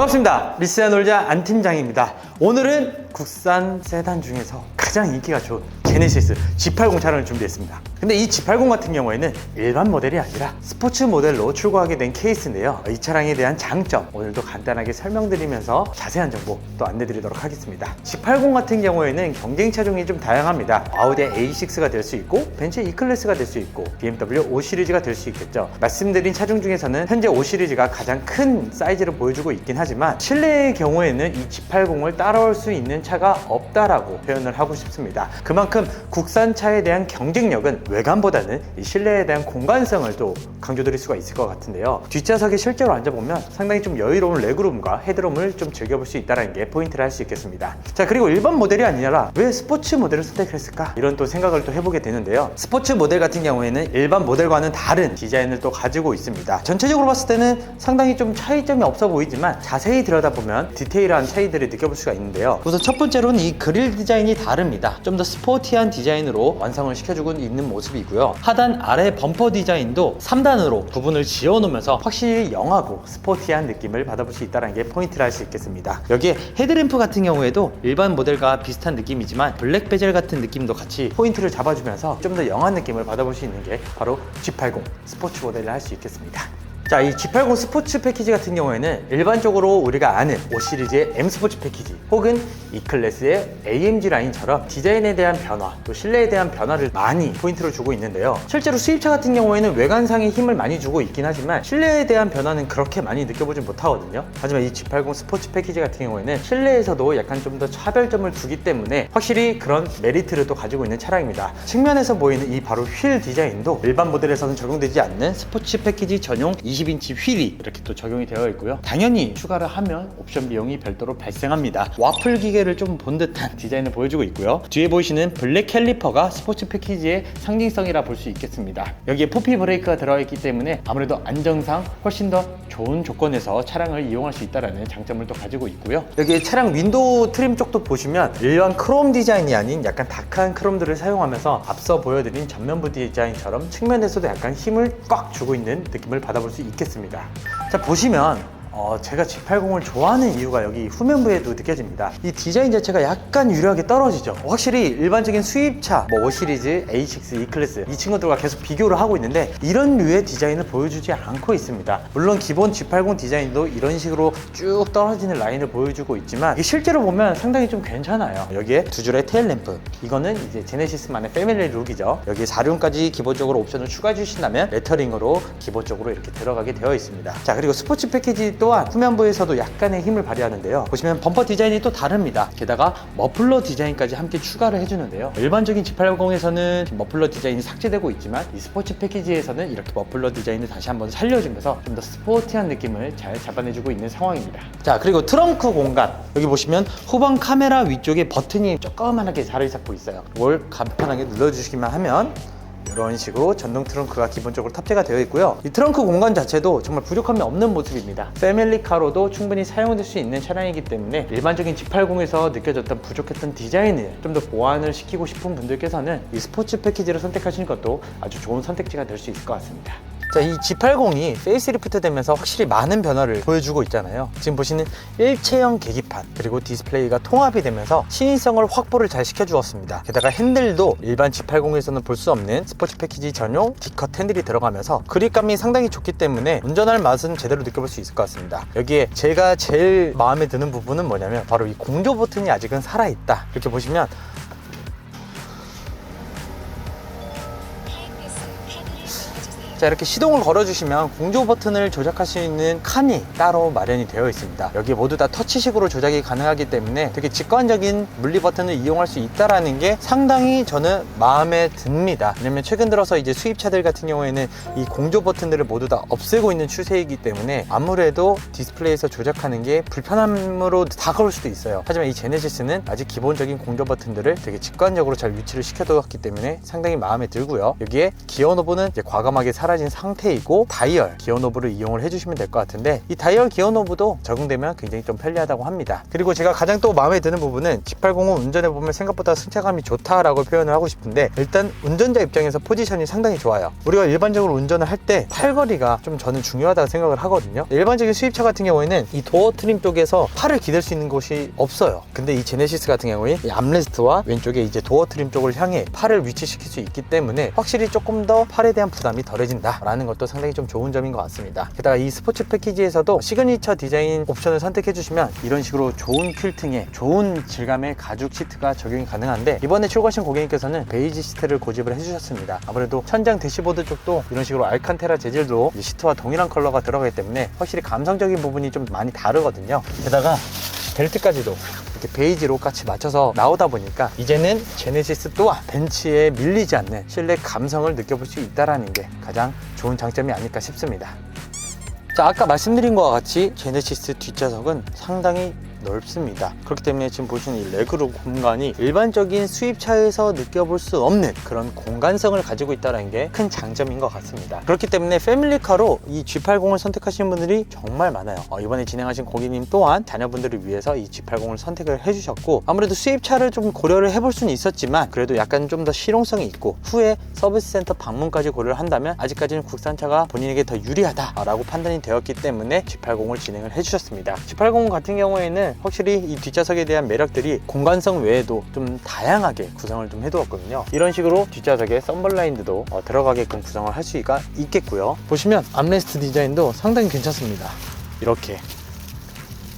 반갑습니다. 리스야 놀자 안 팀장입니다. 오늘은 국산 세단 중에서 가장 인기가 좋은 제네시스 G80 차량을 준비했습니다. 근데 이 G80 같은 경우에는 일반 모델이 아니라 스포츠 모델로 출고하게 된 케이스인데요. 이 차량에 대한 장점 오늘도 간단하게 설명드리면서 자세한 정보 또 안내드리도록 하겠습니다. G80 같은 경우에는 경쟁차 중이 좀 다양합니다. 아우디 A6가 될 수 있고 벤츠 E클래스가 될 수 있고 BMW 5 시리즈가 될 수 있겠죠. 말씀드린 차종 중에서는 현재 5 시리즈가 가장 큰 사이즈를 보여주고 있긴 하지만 실내의 경우에는 이 G80을 따라올 수 있는 차가 없다라고 표현을 하고 싶습니다. 그만큼 국산차에 대한 경쟁력은 외관보다는 이 실내에 대한 공간성을 또 강조드릴 수가 있을 것 같은데요. 뒷좌석에 실제로 앉아보면 상당히 좀 여유로운 레그룸과 헤드룸을 좀 즐겨볼 수 있다는 게 포인트를 할 수 있겠습니다. 자, 그리고 일반 모델이 아니라 왜 스포츠 모델을 선택을 했을까? 이런 또 생각을 또 해보게 되는데요. 스포츠 모델 같은 경우에는 일반 모델과는 다른 디자인을 또 가지고 있습니다. 전체적으로 봤을 때는 상당히 좀 차이점이 없어 보이지만 자세히 들여다보면 디테일한 차이들을 느껴볼 수가 있는데요. 우선 첫 번째로는 이 그릴 디자인이 다릅니다. 좀 더 스포티한 디자인으로 완성을 시켜주고 있는 모습이고요. 하단 아래 범퍼 디자인도 3단으로 부분을 지어 놓으면서 확실히 영하고 스포티한 느낌을 받아볼 수 있다는 게 포인트를 할 수 있겠습니다. 여기에 헤드램프 같은 경우에도 일반 모델과 비슷한 느낌이지만 블랙 베젤 같은 느낌도 같이 포인트를 잡아주면서 좀 더 영한 느낌을 받아볼 수 있는 게 바로 G80 스포츠 모델을 할 수 있겠습니다. 자, 이 G80 스포츠 패키지 같은 경우에는 일반적으로 우리가 아는 5 시리즈의 M 스포츠 패키지 혹은 E클래스의 AMG 라인처럼 디자인에 대한 변화, 또 실내에 대한 변화를 많이 포인트를 주고 있는데요. 실제로 수입차 같은 경우에는 외관상에 힘을 많이 주고 있긴 하지만 실내에 대한 변화는 그렇게 많이 느껴보지 못하거든요. 하지만 이 G80 스포츠 패키지 같은 경우에는 실내에서도 약간 좀 더 차별점을 두기 때문에 확실히 그런 메리트를 또 가지고 있는 차량입니다. 측면에서 보이는 이 바로 휠 디자인도 일반 모델에서는 적용되지 않는 스포츠 패키지 전용 20인치 휠이 이렇게 또 적용이 되어 있고요. 당연히 추가를 하면 옵션 비용이 별도로 발생합니다. 와플 기계를 좀 본 듯한 디자인을 보여주고 있고요. 뒤에 보이시는 블랙 캘리퍼가 스포츠 패키지의 상징성이라 볼 수 있겠습니다. 여기에 포피 브레이크가 들어있기 때문에 아무래도 안정상 훨씬 더 좋은 조건에서 차량을 이용할 수 있다는 장점을 또 가지고 있고요. 여기에 차량 윈도우 트림 쪽도 보시면 일반 크롬 디자인이 아닌 약간 다크한 크롬들을 사용하면서 앞서 보여드린 전면부 디자인처럼 측면에서도 약간 힘을 꽉 주고 있는 느낌을 받아볼 수 있겠습니다. 자, 보시면 제가 G80을 좋아하는 이유가 여기 후면부에도 느껴집니다. 이 디자인 자체가 약간 유려하게 떨어지죠. 확실히 일반적인 수입차 5 시리즈, A6, E클래스 이 친구들과 계속 비교를 하고 있는데 이런 류의 디자인을 보여주지 않고 있습니다. 물론 기본 G80 디자인도 이런 식으로 쭉 떨어지는 라인을 보여주고 있지만 이게 실제로 보면 상당히 좀 괜찮아요. 여기에 두 줄의 테일 램프, 이거는 이제 제네시스만의 패밀리 룩이죠. 여기에 4륜까지 기본적으로 옵션을 추가해 주신다면 레터링으로 기본적으로 이렇게 들어가게 되어 있습니다. 자, 그리고 스포츠 패키지 또한 후면부에서도 약간의 힘을 발휘하는데요. 보시면 범퍼 디자인이 또 다릅니다. 게다가 머플러 디자인까지 함께 추가를 해주는데요. 일반적인 G80에서는 머플러 디자인이 삭제되고 있지만 이 스포츠 패키지에서는 이렇게 머플러 디자인을 다시 한번 살려주면서 좀 더 스포티한 느낌을 잘 잡아내주고 있는 상황입니다. 자, 그리고 트렁크 공간, 여기 보시면 후방 카메라 위쪽에 버튼이 조그만하게 자리 잡고 있어요. 이걸 간편하게 눌러주시기만 하면 이런 식으로 전동 트렁크가 기본적으로 탑재가 되어 있고요. 이 트렁크 공간 자체도 정말 부족함이 없는 모습입니다. 패밀리카로도 충분히 사용될 수 있는 차량이기 때문에 일반적인 G80에서 느껴졌던 부족했던 디자인을 좀 더 보완을 시키고 싶은 분들께서는 이 스포츠 패키지를 선택하시는 것도 아주 좋은 선택지가 될 수 있을 것 같습니다. 자, 이 G80이 페이스리프트 되면서 확실히 많은 변화를 보여주고 있잖아요. 지금 보시는 일체형 계기판 그리고 디스플레이가 통합이 되면서 시인성을 확보를 잘 시켜주었습니다. 게다가 핸들도 일반 G80에서는 볼 수 없는 스포츠 패키지 전용 D컷 핸들이 들어가면서 그립감이 상당히 좋기 때문에 운전할 맛은 제대로 느껴볼 수 있을 것 같습니다. 여기에 제가 제일 마음에 드는 부분은 뭐냐면 바로 이 공조 버튼이 아직은 살아있다. 이렇게 보시면 자, 이렇게 시동을 걸어주시면 공조 버튼을 조작할 수 있는 칸이 따로 마련이 되어 있습니다. 여기 모두 다 터치식으로 조작이 가능하기 때문에 되게 직관적인 물리 버튼을 이용할 수 있다는 게 상당히 저는 마음에 듭니다. 왜냐면 최근 들어서 이제 수입차들 같은 경우에는 이 공조 버튼들을 모두 다 없애고 있는 추세이기 때문에 아무래도 디스플레이에서 조작하는 게 불편함으로 다가올 수도 있어요. 하지만 이 제네시스는 아직 기본적인 공조 버튼들을 되게 직관적으로 잘 위치를 시켜두었기 때문에 상당히 마음에 들고요. 여기에 기어 노브는 이제 과감하게 살아 사라진 상태이고 다이얼 기어 노브를 이용을 해주시면 될 것 같은데, 이 다이얼 기어 노브도 적용되면 굉장히 좀 편리하다고 합니다. 그리고 제가 가장 또 마음에 드는 부분은 G80은 운전해보면 생각보다 승차감이 좋다라고 표현을 하고 싶은데, 일단 운전자 입장에서 포지션이 상당히 좋아요. 우리가 일반적으로 운전을 할 때 팔걸이가 좀 저는 중요하다고 생각을 하거든요. 일반적인 수입차 같은 경우에는 이 도어 트림 쪽에서 팔을 기댈 수 있는 곳이 없어요. 근데 이 제네시스 같은 경우에 이 암레스트와 왼쪽에 이제 도어 트림 쪽을 향해 팔을 위치시킬 수 있기 때문에 확실히 조금 더 팔에 대한 부담이 덜해진다 라는 것도 상당히 좀 좋은 점인 것 같습니다. 게다가 이 스포츠 패키지에서도 시그니처 디자인 옵션을 선택해 주시면 이런 식으로 좋은 퀼팅에 좋은 질감의 가죽 시트가 적용이 가능한데, 이번에 출고하신 고객님께서는 베이지 시트를 고집을 해주셨습니다. 아무래도 천장 대시보드 쪽도 이런 식으로 알칸테라 재질로 시트와 동일한 컬러가 들어가기 때문에 확실히 감성적인 부분이 좀 많이 다르거든요. 게다가 벨트까지도 이렇게 베이지로 같이 맞춰서 나오다 보니까 이제는 제네시스 또한 벤츠에 밀리지 않는 실내 감성을 느껴볼 수 있다는 게 가장 좋은 장점이 아닐까 싶습니다. 자, 아까 말씀드린 것과 같이 제네시스 뒷좌석은 상당히 넓습니다. 그렇기 때문에 지금 보시는 이 레그룸 공간이 일반적인 수입차에서 느껴볼 수 없는 그런 공간성을 가지고 있다는 게 큰 장점인 것 같습니다. 그렇기 때문에 패밀리카로 이 G80을 선택하시는 분들이 정말 많아요. 이번에 진행하신 고객님 또한 자녀분들을 위해서 이 G80을 선택을 해주셨고, 아무래도 수입차를 좀 고려를 해볼 수는 있었지만 그래도 약간 좀 더 실용성이 있고 후에 서비스 센터 방문까지 고려를 한다면 아직까지는 국산차가 본인에게 더 유리하다라고 판단이 되었기 때문에 G80을 진행을 해주셨습니다. G80 같은 경우에는 확실히 이 뒷좌석에 대한 매력들이 공간성 외에도 좀 다양하게 구성을 좀 해두었거든요. 이런 식으로 뒷좌석에 썬블라인드도 들어가게끔 구성을 할 수가 있겠고요. 보시면 암레스트 디자인도 상당히 괜찮습니다. 이렇게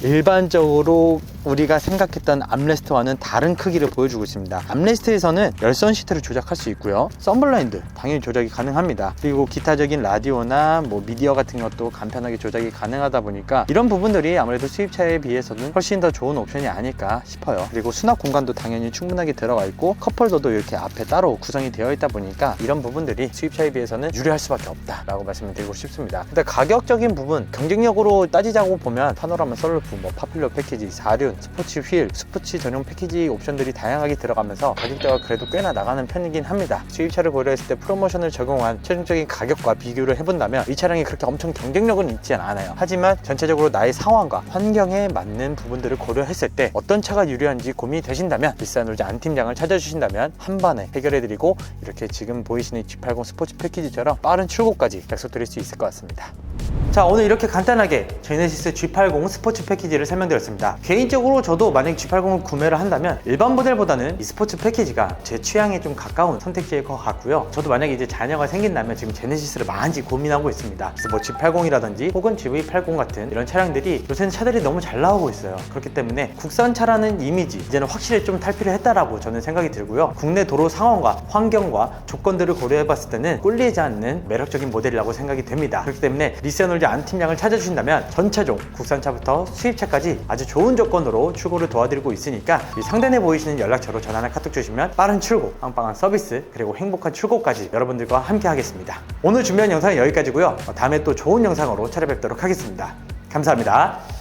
일반적으로 우리가 생각했던 암레스트와는 다른 크기를 보여주고 있습니다. 암레스트에서는 열선 시트를 조작할 수 있고요. 썬블라인드 당연히 조작이 가능합니다. 그리고 기타적인 라디오나 미디어 같은 것도 간편하게 조작이 가능하다 보니까 이런 부분들이 아무래도 수입차에 비해서는 훨씬 더 좋은 옵션이 아닐까 싶어요. 그리고 수납 공간도 당연히 충분하게 들어가 있고 컵홀더도 이렇게 앞에 따로 구성이 되어 있다 보니까 이런 부분들이 수입차에 비해서는 유리할 수밖에 없다라고 말씀을 드리고 싶습니다. 근데 가격적인 부분, 경쟁력으로 따지자고 보면 파노라마 썬루프, 파퓰러 패키지, 4륜, 스포츠 휠, 스포츠 전용 패키지 옵션들이 다양하게 들어가면서 가격대가 그래도 꽤나 나가는 편이긴 합니다. 수입차를 고려했을 때 프로모션을 적용한 최종적인 가격과 비교를 해본다면 이 차량이 그렇게 엄청 경쟁력은 있지 않아요. 하지만 전체적으로 나의 상황과 환경에 맞는 부분들을 고려했을 때 어떤 차가 유리한지 고민이 되신다면 비싼 울자 안 팀장을 찾아주신다면 한 번에 해결해드리고 이렇게 지금 보이시는 G80 스포츠 패키지처럼 빠른 출고까지 약속드릴 수 있을 것 같습니다. 자, 오늘 이렇게 간단하게 제네시스 G80 스포츠 패키지를 설명드렸습니다. 개인적으로 저도 만약 G80을 구매를 한다면 일반 모델보다는 이 스포츠 패키지가 제 취향에 좀 가까운 선택지일 것 같고요. 저도 만약에 이제 자녀가 생긴다면 지금 제네시스를 많이 고민하고 있습니다. 그래서 G80이라든지 혹은 GV80 같은 이런 차량들이 요새는 차들이 너무 잘 나오고 있어요. 그렇기 때문에 국산차라는 이미지 이제는 확실히 좀 탈피를 했다라고 저는 생각이 들고요. 국내 도로 상황과 환경과 조건들을 고려해봤을 때는 꿀리지 않는 매력적인 모델이라고 생각이 됩니다. 그렇기 때문에 리세놀즈 안 팀장을 찾아주신다면 전차종 국산차부터 수입차까지 아주 좋은 조건으로 출고를 도와드리고 있으니까 이 상단에 보이시는 연락처로 전화나 카톡 주시면 빠른 출고, 빵빵한 서비스, 그리고 행복한 출고까지 여러분들과 함께 하겠습니다. 오늘 준비한 영상은 여기까지고요. 다음에 또 좋은 영상으로 찾아뵙도록 하겠습니다. 감사합니다.